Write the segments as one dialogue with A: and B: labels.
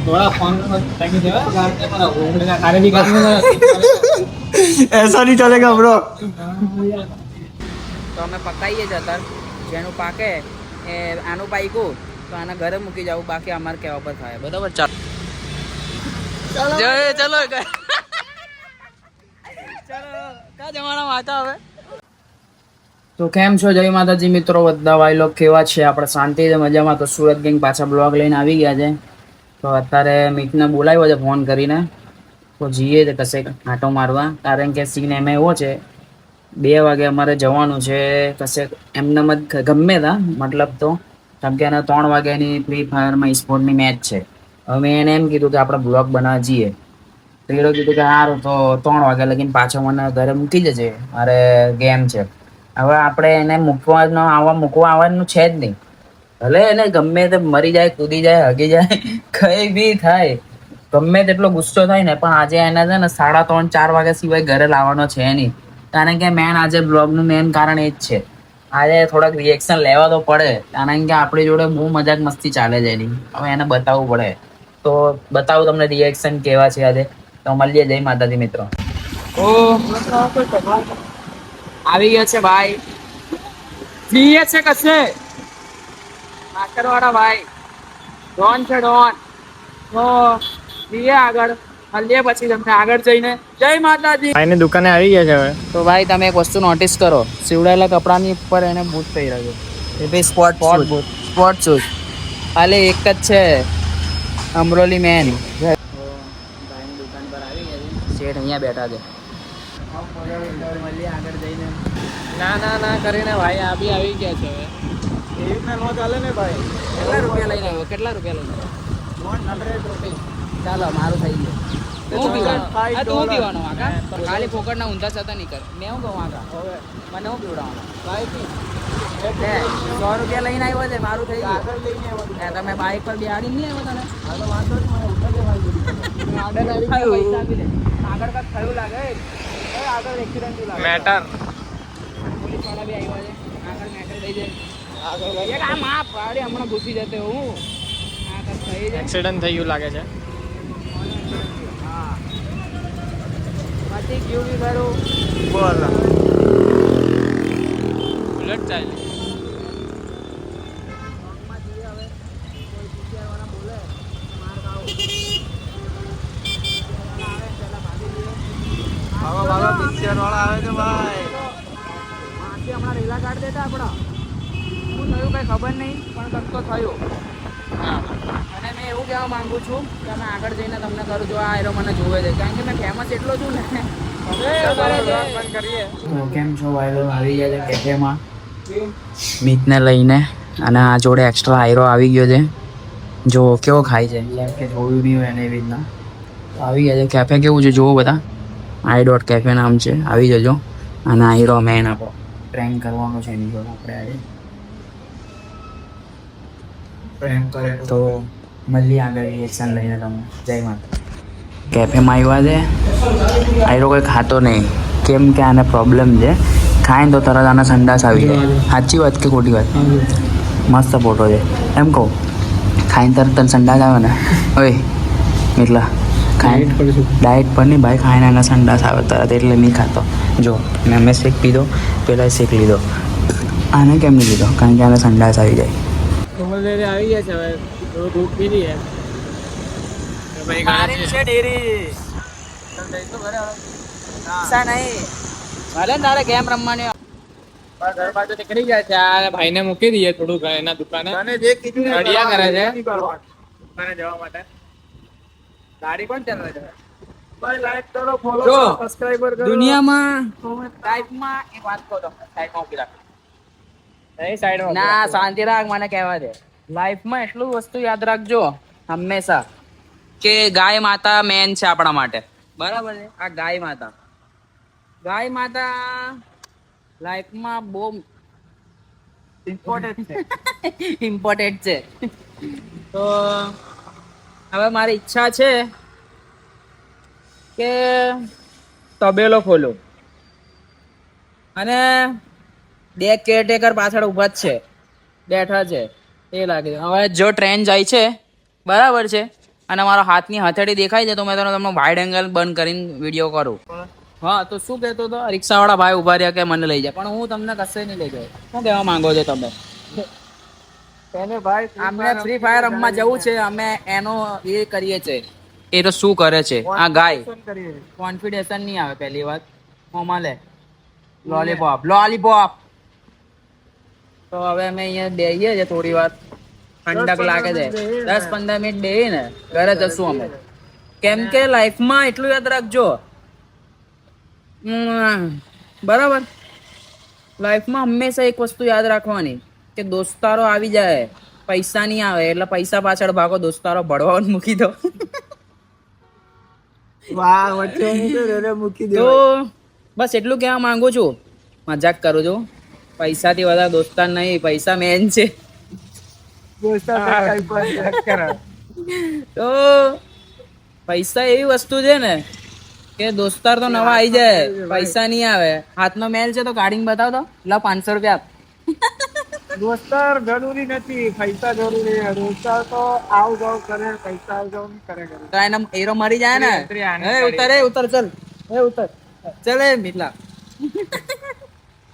A: थोड़ा phone time देवा गाड़ी पर घूमने का कार्य भी करने
B: ऐसा नहीं चलेगा ब्रो.
C: તો અમે પકાઈએ જ હતા જેનું પાકે એ આનું પાક્યું તો આને ઘરે મૂકી જવું બાકી અમારે કહેવા પર થાય બરાબર ચાલો ચલો ચલો કા જવાના વાંચા હવે તો કેમ છો જય માતાજી મિત્રો બધા ભાઈ લોકો કેવા છે આપણે શાંતિ છે મજામાં તો સુરત ગેંગ પાછા બ્લોગ લઈને આવી ગયા છે તો અત્યારે મીટને બોલાવ્યો છે ફોન કરીને તો જઈએ તો કશે આંટો મારવા કારણ કે સીન એમાં એવો છે 2 વાગે અમારે જવાનું છે કશે એમને ગમે તા મતલબ તો કેમ કે એના 3 વાગ્યાની ફ્રી ફાયરમાં સ્પોર્ટની મેચ છે હવે મેં એને એમ કીધું કે આપણે બ્લોગ બનાવવા જઈએ તો એ કીધું કે સારું તો 3 વાગ્યા લગીને પાછો મને ઘરે મૂકી જજે મારે ગેમ છે હવે આપણે એને મૂકવા આવવાનું છે જ નહીં ભલે એને ગમે તે મરી જાય કૂદી જાય હગી જાય કઈ બી થાય ગમે તેટલો ગુસ્સો થાય ને પણ આજે એને છે ને 3:30-4 વાગ્યા સિવાય ઘરે લાવવાનો છે નહીં કારણ કે મેન આજે બ્લોગનું મેન કારણ એ જ છે આજે થોડાક રિએક્શન લેવા તો પડે કારણ કે આપણી જોડે બહુ મજાક મસ્તી ચાલે છે એની હવે એને બતાવવું પડે તો બતાવું તમને રિએક્શન કેવા છે આજે તો મળીએ જય માતાજી મિત્રો ઓ આવી ગયો છે ભાઈ ફ્રી છે કશે માસ્ટર વાળા ભાઈ ડોન છે ડોન તો જઈએ આગળ મળીએ પછી તમને આગળ જઈને જય માતાજી
B: ભાઈની દુકાને આવી ગયા છે હવે.
C: તો ભાઈ તમે એક વસ્તુ નોટિસ કરો સીવડાયેલા કપડાની ઉપર એને બૂટ થઈ રહ્યો એ ભાઈ સ્પોર્ટ શૂઝ ખાલી એક જ છે અમરોલી મેન ભાઈની દુકાન પર આવી ગયા છે શેઠ અહીંયા બેઠા છે મળીએ આગળ જઈને
A: ના કરીને ભાઈ આ બી આવી ગયા છે હવે એવી રીતના નો ચાલે ને ભાઈ
C: કેટલા રૂપિયા લઈને આવ્યો ચાલો મારું થઈ ગયું હું પીવાનો વાંકા ખાલી પોકટના ઊંધા છતાં નહીં કર મેં હું કહું વાંકા મને હું પીવડાવવાનો 100 રૂપિયા લઈને આવ્યો છે મારું થઈ ગયું તમે બાઇક પર બિહાડી નહીં આવ્યો તને આગળ કાંઈક થયું લાગે આગળ એક્સિડન્ટ લાગે
A: મેટર
C: પોલીસ વાળા બી આવ્યો છે આગળ મેટર થઈ જાય આમ આ પાડી હમણાં ઘૂસી જતે હું આગળ થઈ જાય
A: એક્સિડન્ટ થઈ ગયું લાગે છે
C: હા પછી ક્યુ બી કરું
A: બોલ બુલેટ ચાલી પિક્ચર વાળા આવે છે ભાઈ
C: હમણાં રેલા કાઢ દેતા આપણા શું થયું કઈ ખબર નહીં પણ કંઈક તો થયું અને મેં એવું કહેવા માંગુ છું કે અમે આગળ જઈને તમને કરું જો આ હીરો મને જોવે છે કારણ કે મેં ફેમસ એટલો છું ને કેમ છો ભાઈ આવી ગયા છે કેફેમાં મીટને લઈને અને આ જોડે એક્સ્ટ્રા આયરો આવી ગયો છે જો કેવો ખાય છે જેમ કે જોયું બી હોય એને એવી રીતના આવી ગયા છે કેફે કેવું છે જોવો બધા i. કેફે નામ છે આવી જજો અને આયરો મેન આપણો પ્રેન્ક કરવાનો છે એની જોડે આપણે આજે પ્રેન્ક કરે તો મળીએ આગળ રિએક્શન લઈને તમે જય માતા કેફેમાં આવ્યા છે આયરો કોઈ ખાતો નહીં કેમ કે આને પ્રોબ્લેમ છે ખાય ને તો તરત આને સંડાસ આવી જાય સાચી વાત કે ખોટી વાત મસ્ત ફોટો છે એમ કહું ખાઈને તરત તને સંડાસ આવે ને ઓય એટલા ખાઈને ડાયટ પર નહીં ભાઈ ખાઈને એના સંડાસ આવે તરત એટલે નહીં ખાતો જો મેં શેક પીધો પહેલાં શેક લીધો આને કેમ નહીં લીધો કારણ કે આને સંડાસ આવી જાય
A: આવી ગયા છે હવે ધૂપ પીધી હે ભાઈ છે ડેરી
C: ભલે તારે ગેમ રમવાની
A: ઘર બાજુ નીકળી ગયા છે આ ભાઈને મૂકી દઈએ થોડું એના દુકાને અડિયા કરે છે દુકાને જવા માટે ગાડી કોણ ચલાવે છે ભાઈ લાઈક કરો ફોલો કરો સબસ્ક્રાઇબર કરો
C: દુનિયામાં લાઈફમાં એક વાત કહો તો સાઈડમાં ઉભી રાખ
A: નહીં સાઈડમાં
C: ના શાંતિ રાખ મને કહેવા દે લાઈફમાં એટલું વસ્તુ યાદ રાખજો હંમેશા કે ગાય માતા મેન છે આપણા માટે બરાબર છે આ ગાય માતા લાઈફમાં બહુ ઇમ્પોર્ટન્ટ છે તો હવે મારી ઈચ્છા છે કે તબેલો ખોલો અને 2 કેરટેકર પાછળ ઊભા જ છે બેઠા છે એ લાગે હવે જો ટ્રેન જાય છે બરાબર છે અને મારો હાથની હથેળી દેખાય છે તો મેં તમને વાઇડ એંગલ બંધ કરીને વિડીયો કરું. હા તો શું કહેતો હતો? રિક્ષાવાળા ભાઈ ઉભા રહ્યા કે મને લઈ જાય, પણ હું તમને કશે નહીં લઈ જાય. શું કહેવા માંગો છો તમે? અમને ફ્રી ફાયર રમવા જવું છે, અમે એનો એ કરીએ છે. એ તો શું કરે છે આ ગાય? કોન્ફિડેશન નહીં આવે પહેલી વાત. મોમાં લે લોલીપોપ લોલીપોપ. તો હવે અમે અહીંયા બેહીએ છીએ થોડી વાર, ઠંડક લાગે છે. 10-15 મિનિટ બેહી ને ઘરે જશું અમે. કેમ કે લાઈફમાં એટલું યાદ રાખજો, બરાબર, લાઈફમાં હંમેશા એક વસ્તુ યાદ રાખવાની કે દોસ્તારો આવી જાય, પૈસા નહીં આવે. એટલે પૈસા પાછળ ભાગો, દોસ્તારો ભળવાનું મૂકી દો.
B: વાહ, વચ્ચે મૂકી દે.
C: તો બસ એટલું કહેવા માંગુ છું. મજાક કરું છું, પૈસાથી વધારે દોસ્તાર નહીં, પૈસા મેન છે. તો પૈસા એવી વસ્તુ છે ને કે દોસ્તાર તો નવા આવી જાય, પૈસા નહીં આવે. હાથનો મેલ છે તો કાઢીને બતાવ તો, લા 500 રૂપિયા આપ.
B: દોસ્તાર જરૂરી નથી, પૈસા જરૂરી છે. દોસ્તાર તો આવ જાવ કરે, પૈસા આવ જાવ કરે.
C: તો એને એરો મરી જાય ને. ઉતર ચલ, ઉતર ચલ એ મિથલા.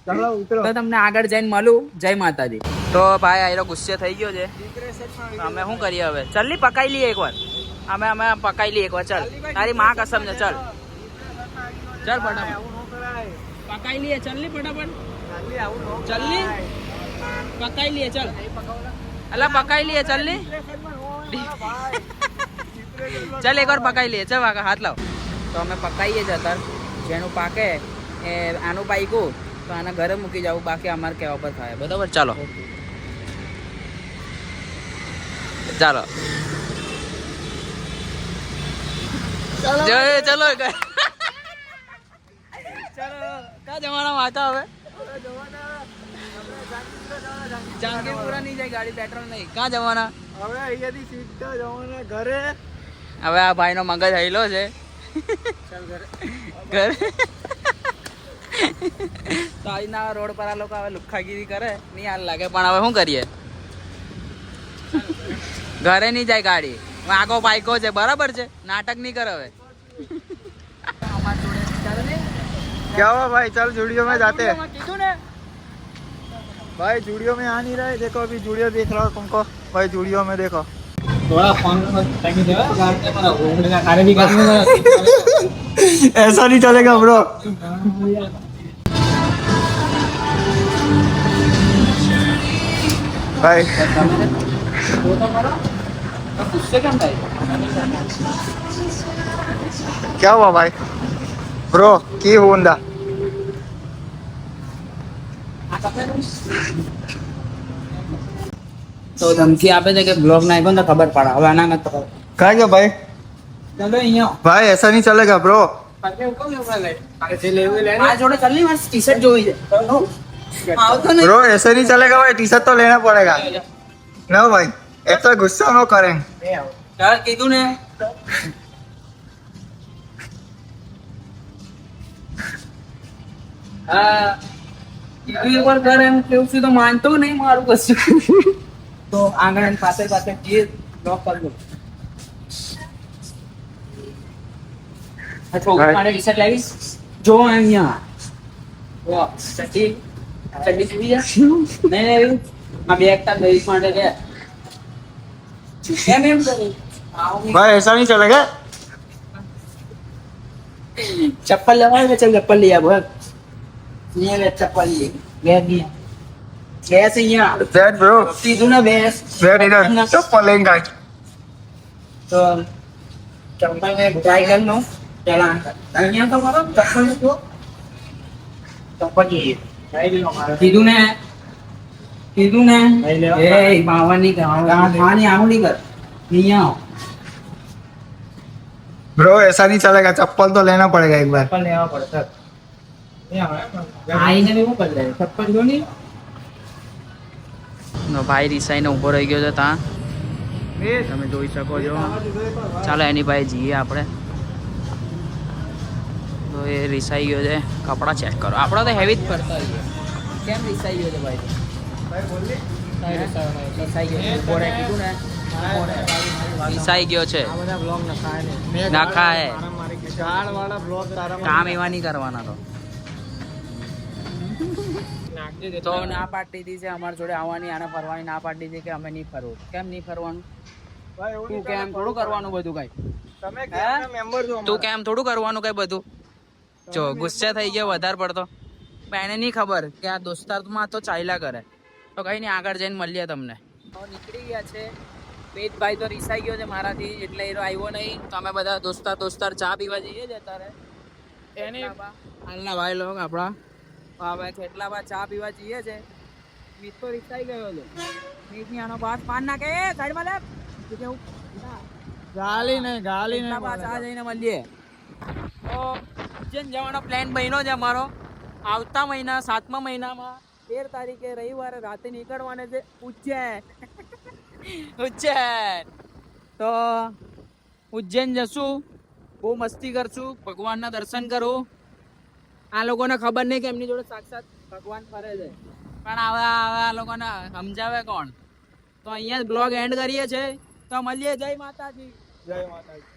B: ચાલો ઉતરો.
C: તો તમને આગળ જઈને મળું. જય માતાજી. તો ભાઈ આયરો ગુસ્સે થઈ ગયો છે. અમે શું કરીએ હવે? ચલ્લી પકાઈ લઈએ એકવાર. અમે પકાઈ લઈએ એકવાર. ચાલ, તારી માં કસમ છે. ચાલ ચાલ ફટાફટ પકાઈ લઈએ. ચલ્લી ફટાફટ ચલ્લી પકાઈ લઈએ. ચાલ અલા પકાઈ લઈએ. ચલ્લી ચાલ એકવાર પકાઈ લઈએ. ચાલ હાથ લાવ. તો અમે પકાઈએ જ હતા. જેનું પાકે એ આનું પાક્યું તો આના ઘરે મૂકી જવું, બાકી અમારે કહેવા પર થાય. બરાબર, ચાલો ચાલો ચલો કા જવાના વાતા હવે? જહાંગીરપુરા નહીં જાય ગાડી, પેટ્રોલ નહીં. ક્યાં જવાના
B: હવે? અહીંયાથી સીધા જવાના ઘરે.
C: હવે આ ભાઈનો મગજ હૈલો છે. ઘરે તો આજના રોડ પર આ લોકો હવે લુખ્ખાગીરી કરે, નહીં હાલ લાગે. પણ હવે શું કરીએ? ઘરે નહીં જાય ગાડી, વાંકો બાઈકો છે. બરાબર છે, નાટક નહીં કરે હવે.
B: क्या हुआ भाई? चल जूडियो में जाते हैं
C: કીધું ને
B: भाई. जूडियो में आ नहीं रहे. देखो अभी जूडियो देख रहा हूँ तुमको भाई. जूडियो में देखो
A: थोड़ा फोन टाइम दे गाड़ी में कार्य भी करने
B: ऐसा नहीं चलेगा ब्रो. भाई
C: ગુસ્સે કેમ થાય?
B: क्या हुआ भाई? ब्रो की होंडा
C: તો ધમકી આપે છે કે બ્લોગ નાખ્યો ને તો ખબર પડે. હવે આના નથી ખબર.
B: कहा गया भाई?
C: ચલો અહીંયા
B: भाई ऐसा नहीं चलेगा ब्रो.
C: આ જોડે ચાલની મારે ટી-શર્ટ જોવી છે. આવતો નહીં.
B: ब्रो ऐसे नहीं चलेगा भाई. टी शर्ट तो लेना पड़ेगा ना भाई. ऐसा गुस्सा न करें.
C: ચાલ કીધું ને. હા કીધું એકવાર ઘરે એમ કેવું છું તો માનતો નહીં મારું કશું. તો આંગણ પાસે પાસે જે બ્લોક કરી દો. છોકરા માટે ટી-શર્ટ લાવીશ. જો અહીંયા ચડ્ડી સીવી જા. નહીં લેવી. આ બે એકતા દઈશ માટે લે. એમ કરી
B: भाई ऐसा नहीं चलेगा.
C: ચપ્પલ લેવા ને? ચાલ ચપ્પલ લઈ આવો. અહીંયા લે ચપ્પલ લે. બેસ અહીંયા.
B: That bro.
C: સીધું ના બેસ.
B: Where इधर चप्पल लेंगे.
C: તો ચપ્પલ ને ટ્રાય કર લો. પેલા અહીંયા તો મારો ચપ્પલ જો. ચપ્પલ જોઈએ. કીધું ને એ બાવા નહીં ખાવાની. આવું નહીં કર. અહીંયા આવો.
B: ब्रो ऐसा नहीं चलेगा. चप्पल तो लेना पड़ेगा एक बार.
C: ચપ્પલ લેવા પડશે. આઈને બી હું કરી લે. ચપ્પલ જો નહીં. નો ભાઈ રિસાઈને ઊભો રહી ગયો છે ત્યાં. તમે જોઈ શકો છો. ચાલો એની પાસે જઈએ આપણે. તો એ રિસાઈ ગયો છે. કપડાં ચેક કરો. આપણે તો હેવી જ ફરતા હોઈએ. કેમ રિસાઈ ગયો છે ભાઈ? રિસાઈ ગયો. ઊભો રહે કીધું ને. ઊભો રહે. ઈસાઈ ગયો છે
B: આ બધા બ્લોગ નખાય નહીં
C: નખાય.
B: ઝાડ વાળા બ્લોગ તારા
C: કામ એવા નહીં કરવાના તો
A: નાખી દે
C: તો ના પાડી દીધી છે અમારી જોડે આવવાની આને ફરવાની ના પાડી દીધી કે અમે નહીં ફરવું. કેમ નહીં ફરવાનું?
B: ભાઈ એવું
C: તું કેમ થોડું કરવાનું બધું કઈ?
B: તમે
C: હે?
B: મેમ્બર છો
C: તું કેમ થોડું કરવાનું કઈ બધું? જો ગુસ્સે થઈ ગયો વધારે પડતો. પણ એને નહીં ખબર કે આ દોસ્તારમાં તો ચાલ્યા કરે. તો કઈ નહીં, આગળ જઈને મળીએ તમને. નીકળી ગયા છે. વેદભાઈ તો રીસાઈ ગયો છે મારાથી, એટલે એ આવ્યો નહીં. તો અમે બધા દોસ્તાર ચા પીવા જઈએ જ અત્યારે.
A: એની
C: હાલના ભાઈ લોક આપણા હવે કેટલામાં ચા પીવા જઈએ છે. મીત તો રીસાઈ ગયો છે. મીતની આનો બાદ પાન નાખે સાઈડમાં લે. તું કેવું?
B: ગાલી નહીં
C: કેટલામાં ચા જઈને મળીએ. તો ઉજ્જૈન જવાનો પ્લાન બન્યો છે અમારો. આવતા મહિના 7મા મહિનામાં 13 તારીખે રવિવારે રાતે નીકળવાને છે ઉજ્જૈન. તો ઉજ્જૈન જશું, બહુ મસ્તી કરશું, ભગવાનના દર્શન કરું. આ લોકોને ખબર નહીં કે એમની જોડે સાક્ષાત ભગવાન ફરે છે, પણ આ લોકોને સમજાવે કોણ? તો અહીંયા જ બ્લોગ એન્ડ કરીએ છે. તો મળીએ. જય માતાજી.
B: જય માતાજી.